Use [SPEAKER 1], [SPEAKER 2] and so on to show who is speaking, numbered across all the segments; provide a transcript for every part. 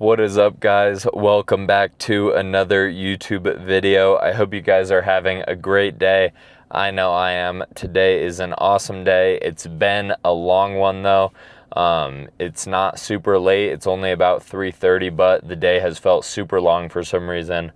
[SPEAKER 1] What is up, guys? Welcome back to another YouTube video. I hope you guys are having a great day. I know I am. Today is an awesome day. It's been a long one though. It's not super late. It's only about 3:30, but the day has felt super long for some reason.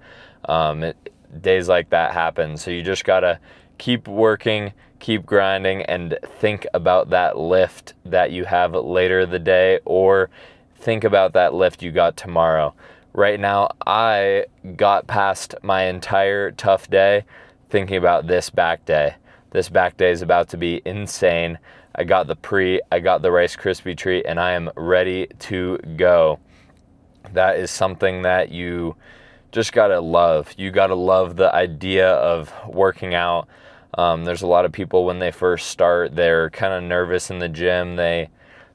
[SPEAKER 1] Days like that happen. So you just gotta keep working, keep grinding, and think about that lift that you have later in the day, or think about that lift you got tomorrow. Right now, I got past my entire tough day thinking about this back day. This back day is about to be insane. I got the Rice Krispie treat, and I am ready to go. That is something that you just gotta love. You gotta love the idea of working out. There's a lot of people when they first start, they're kind of nervous in the gym.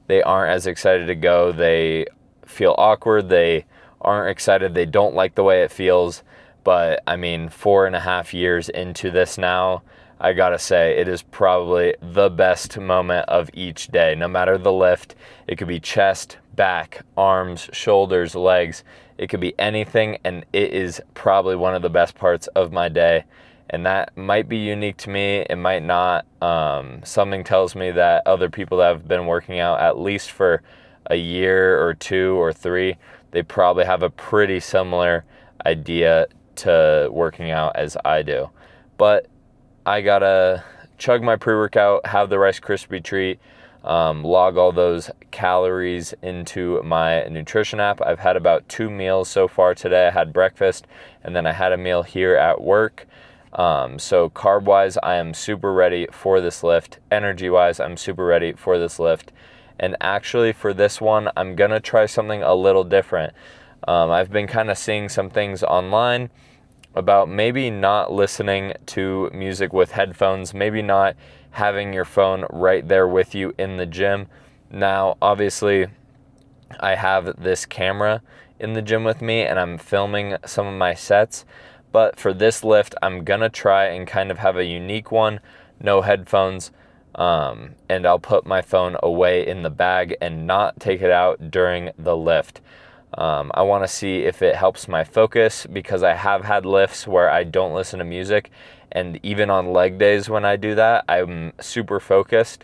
[SPEAKER 1] They aren't as excited to go. They feel awkward. They aren't excited. They don't like the way it feels. But I mean, 4.5 years into this now, I gotta say, it is probably the best moment of each day. No matter the lift, it could be chest, back, arms, shoulders, legs. It could be anything, and it is probably one of the best parts of my day. And that might be unique to me. It might not. Something tells me that other people that have been working out at least for a year or 2 or 3, they probably have a pretty similar idea to working out as I do. But I gotta chug my pre-workout, have the Rice Krispie treat, log all those calories into my nutrition app. I've had about 2 meals so far today. I had breakfast, and then I had a meal here at work. So carb-wise, I am super ready for this lift. Energy-wise, I'm super ready for this lift. And actually, for this one, I'm gonna try something a little different. I've been kind of seeing some things online about maybe not listening to music with headphones, maybe not having your phone right there with you in the gym. Now, obviously, I have this camera in the gym with me, and I'm filming some of my sets. But for this lift, I'm gonna try and kind of have a unique one, no headphones, and I'll put my phone away in the bag and not take it out during the lift. I wanna see if it helps my focus, because I have had lifts where I don't listen to music, and even on leg days when I do that, I'm super focused.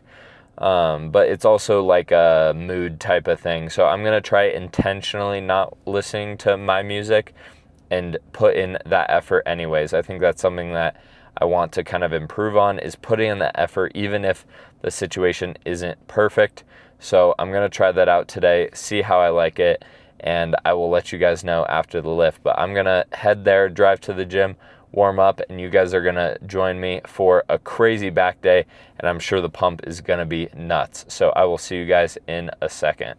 [SPEAKER 1] But it's also like a mood type of thing. So I'm gonna try intentionally not listening to my music and put in that effort anyways. I think that's something that I want to kind of improve on, is putting in the effort even if the situation isn't perfect. So I'm gonna try that out today, see how I like it, and I will let you guys know after the lift. But I'm gonna head there, drive to the gym, warm up, and you guys are gonna join me for a crazy back day, and I'm sure the pump is gonna be nuts. So I will see you guys in a second.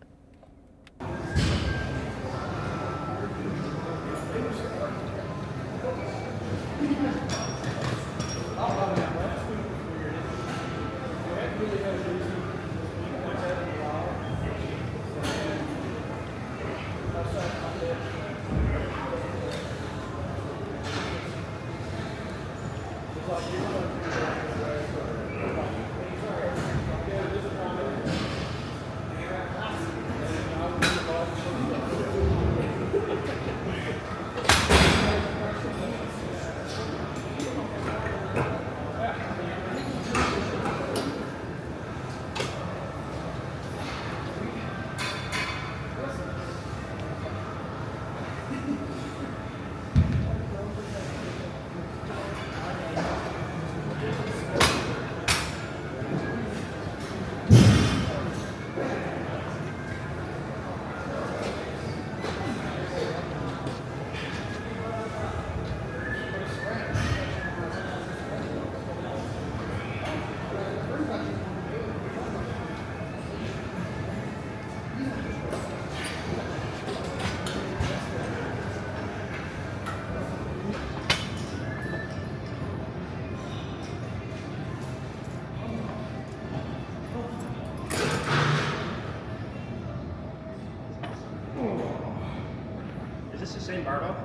[SPEAKER 2] Is this the same barbell?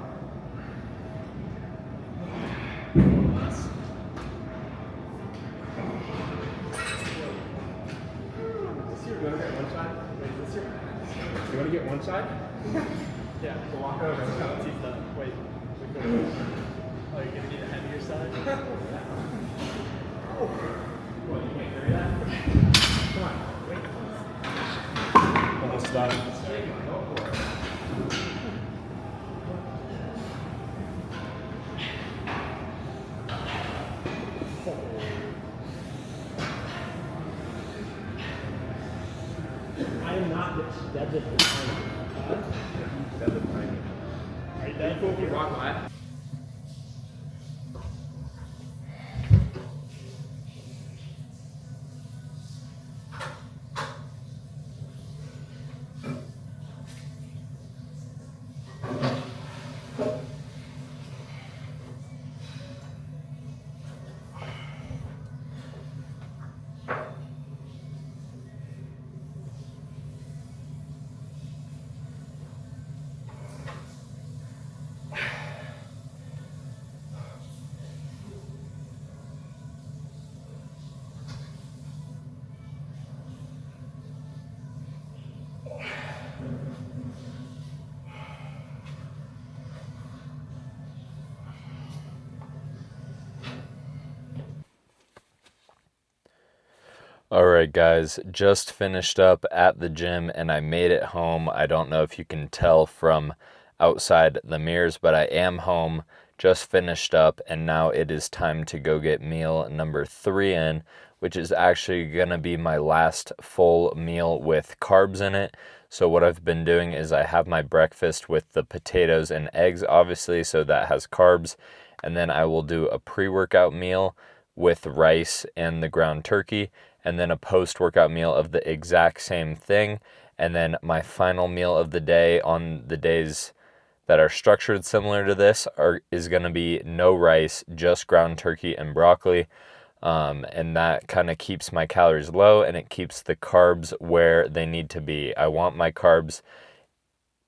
[SPEAKER 2] You want to get one side? You want to get one side? Yeah, so walk over. No, it's the wait. Oh, you're gonna need a heavier side? What, you can't carry that? Come on, wait. Almost done. Go for it. I am not deadlifting tiny. Deadlift tiny. Are you cool if you rock lat?
[SPEAKER 1] All right, guys, just finished up at the gym and I made it home. I don't know if you can tell from outside the mirrors, but I am home, just finished up, and now it is time to go get meal number 3 in, which is actually going to be my last full meal with carbs in it. So what I've been doing is I have my breakfast with the potatoes and eggs, obviously, so that has carbs, and then I will do a pre-workout meal with rice and the ground turkey, and then a post-workout meal of the exact same thing. And then my final meal of the day on the days that are structured similar to this is going to be no rice, just ground turkey and broccoli. And that kind of keeps my calories low and it keeps the carbs where they need to be. I want my carbs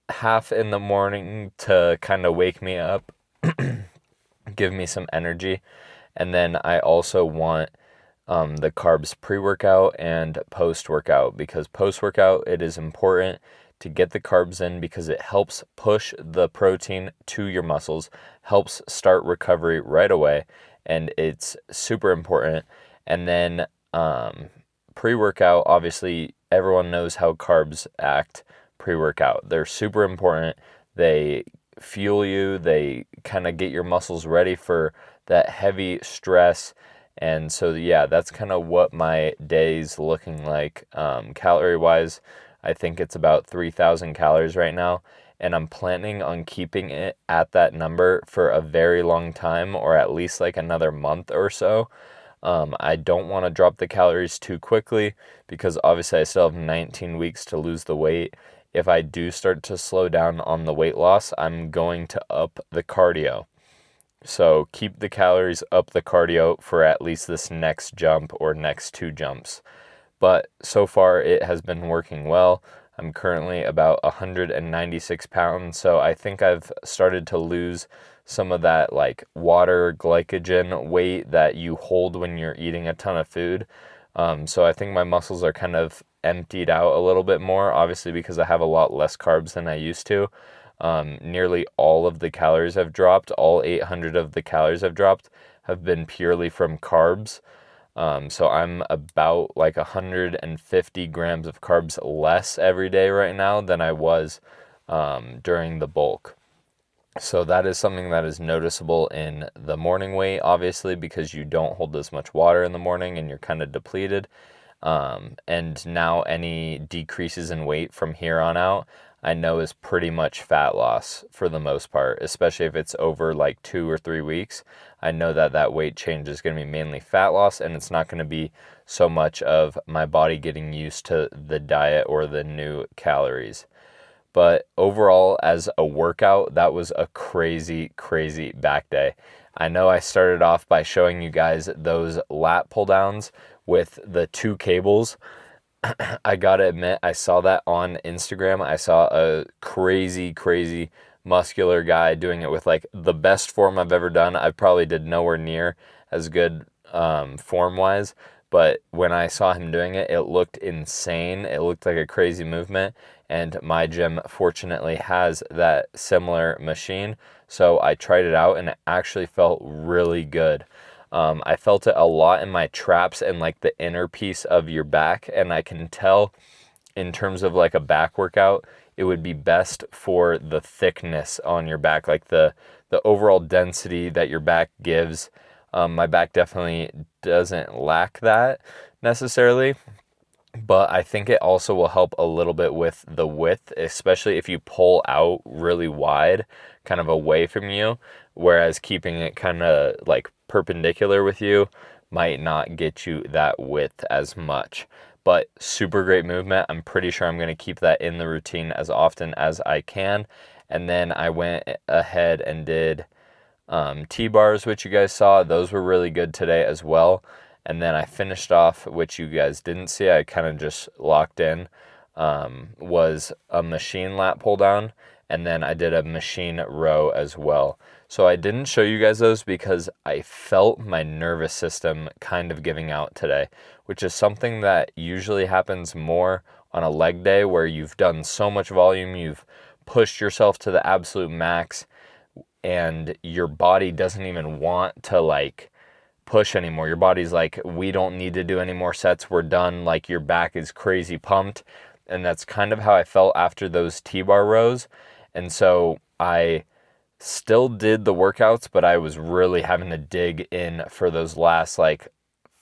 [SPEAKER 1] half in the morning to kind of wake me up, give me some energy. And then I also want the carbs pre-workout and post-workout, because post-workout it is important to get the carbs in because it helps push the protein to your muscles, helps start recovery right away, and it's super important. And then pre-workout, obviously everyone knows how carbs act pre-workout. They're super important. They fuel you, they kind of get your muscles ready for that heavy stress. And so, yeah, that's kind of what my day's looking like. Calorie wise, I think it's about 3,000 calories right now. And I'm planning on keeping it at that number for a very long time, or at least like another month or so. I don't want to drop the calories too quickly because obviously I still have 19 weeks to lose the weight. If I do start to slow down on the weight loss, I'm going to up the cardio. So keep the calories, up the cardio for at least this next jump or next 2 jumps. But so far it has been working well. I'm currently about 196 pounds, so I think I've started to lose some of that like water glycogen weight that you hold when you're eating a ton of food. So I think my muscles are kind of emptied out a little bit more, obviously because I have a lot less carbs than I used to. Nearly all of the calories have dropped. All 800 of the calories I've dropped have been purely from carbs. So I'm about like 150 grams of carbs less every day right now than I was during the bulk. So that is something that is noticeable in the morning weight, obviously, because you don't hold as much water in the morning and you're kind of depleted. And now any decreases in weight from here on out, I know is pretty much fat loss for the most part, especially if it's over like 2 or 3 weeks. I know that that weight change is going to be mainly fat loss, and it's not going to be so much of my body getting used to the diet or the new calories. But overall, as a workout, that was a crazy, crazy back day. I know I started off by showing you guys those lat pull downs with the 2 cables. I gotta admit, I saw that on Instagram. I saw a crazy, crazy muscular guy doing it with like the best form I've ever done. I probably did nowhere near as good form wise, but when I saw him doing it, it looked insane. It looked like a crazy movement, and my gym fortunately has that similar machine. So I tried it out and it actually felt really good. I felt it a lot in my traps and like the inner piece of your back, and I can tell in terms of like a back workout, it would be best for the thickness on your back, like the overall density that your back gives. My back definitely doesn't lack that necessarily, but I think it also will help a little bit with the width, especially if you pull out really wide, kind of away from you, whereas keeping it kind of like perpendicular with you might not get you that width as much. But super great movement. I'm pretty sure I'm going to keep that in the routine as often as I can. And then I went ahead and did T-bars, which you guys saw. Those were really good today as well. And then I finished off, which you guys didn't see, I kind of just locked in, was a machine lat pull down. And then I did a machine row as well. So I didn't show you guys those because I felt my nervous system kind of giving out today, which is something that usually happens more on a leg day where you've done so much volume, you've pushed yourself to the absolute max, and your body doesn't even want to like push anymore. Your body's like, we don't need to do any more sets, we're done. Like your back is crazy pumped. And that's kind of how I felt after those T-bar rows. And so I still did the workouts, but I was really having to dig in for those last like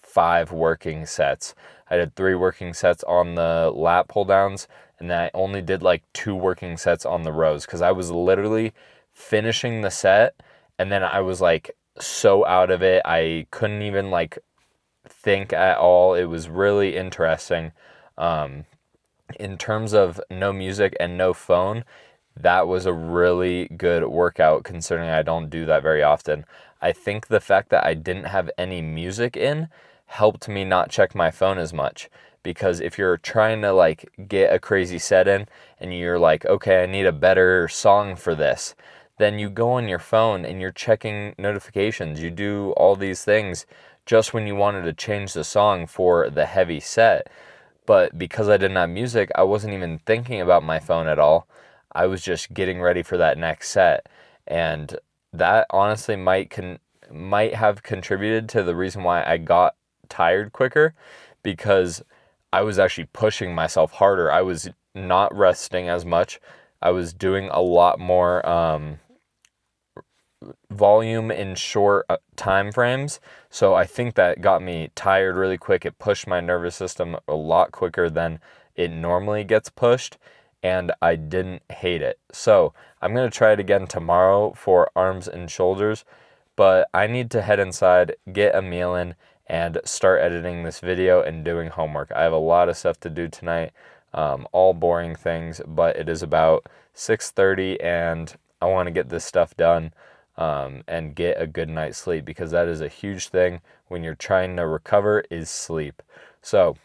[SPEAKER 1] 5 working sets. I did 3 working sets on the lat pull downs, and then I only did like 2 working sets on the rows because I was literally finishing the set and then I was like so out of it. I couldn't even like think at all. It was really interesting. In terms of no music and no phone, that was a really good workout considering I don't do that very often. I think the fact that I didn't have any music in helped me not check my phone as much, because if you're trying to like get a crazy set in and you're like, okay, I need a better song for this, then you go on your phone and you're checking notifications. You do all these things just when you wanted to change the song for the heavy set. But because I didn't have music, I wasn't even thinking about my phone at all. I was just getting ready for that next set. And that honestly might have contributed to the reason why I got tired quicker, because I was actually pushing myself harder. I was not resting as much. I was doing a lot more volume in short time frames. So I think that got me tired really quick. It pushed my nervous system a lot quicker than it normally gets pushed, and I didn't hate it. So I'm going to try it again tomorrow for arms and shoulders, but I need to head inside, get a meal in, and start editing this video and doing homework. I have a lot of stuff to do tonight, all boring things, but it is about 6:30 and I want to get this stuff done and get a good night's sleep, because that is a huge thing when you're trying to recover, is sleep. So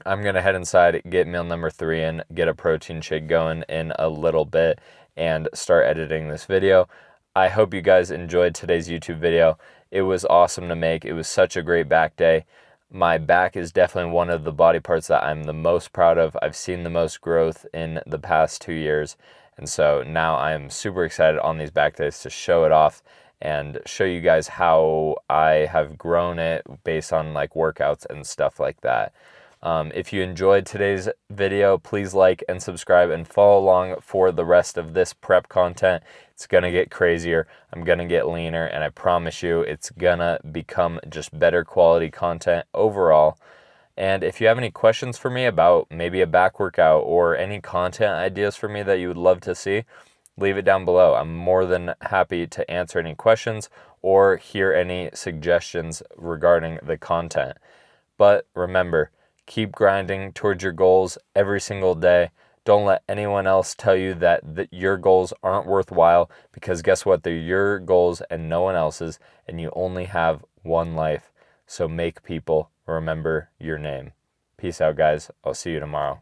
[SPEAKER 1] I'm going to head inside, get meal number 3 in, get a protein shake going in a little bit, and start editing this video. I hope you guys enjoyed today's YouTube video. It was awesome to make. It was such a great back day. My back is definitely one of the body parts that I'm the most proud of. I've seen the most growth in the past 2 years. And so now I'm super excited on these back days to show it off and show you guys how I have grown it based on like workouts and stuff like that. If you enjoyed today's video, please like and subscribe and follow along for the rest of this prep content. It's going to get crazier. I'm going to get leaner, and I promise you it's going to become just better quality content overall. And if you have any questions for me about maybe a back workout or any content ideas for me that you would love to see, leave it down below. I'm more than happy to answer any questions or hear any suggestions regarding the content. But remember, keep grinding towards your goals every single day. Don't let anyone else tell you that your goals aren't worthwhile, because guess what? They're your goals and no one else's, and you only have one life. So make people remember your name. Peace out, guys. I'll see you tomorrow.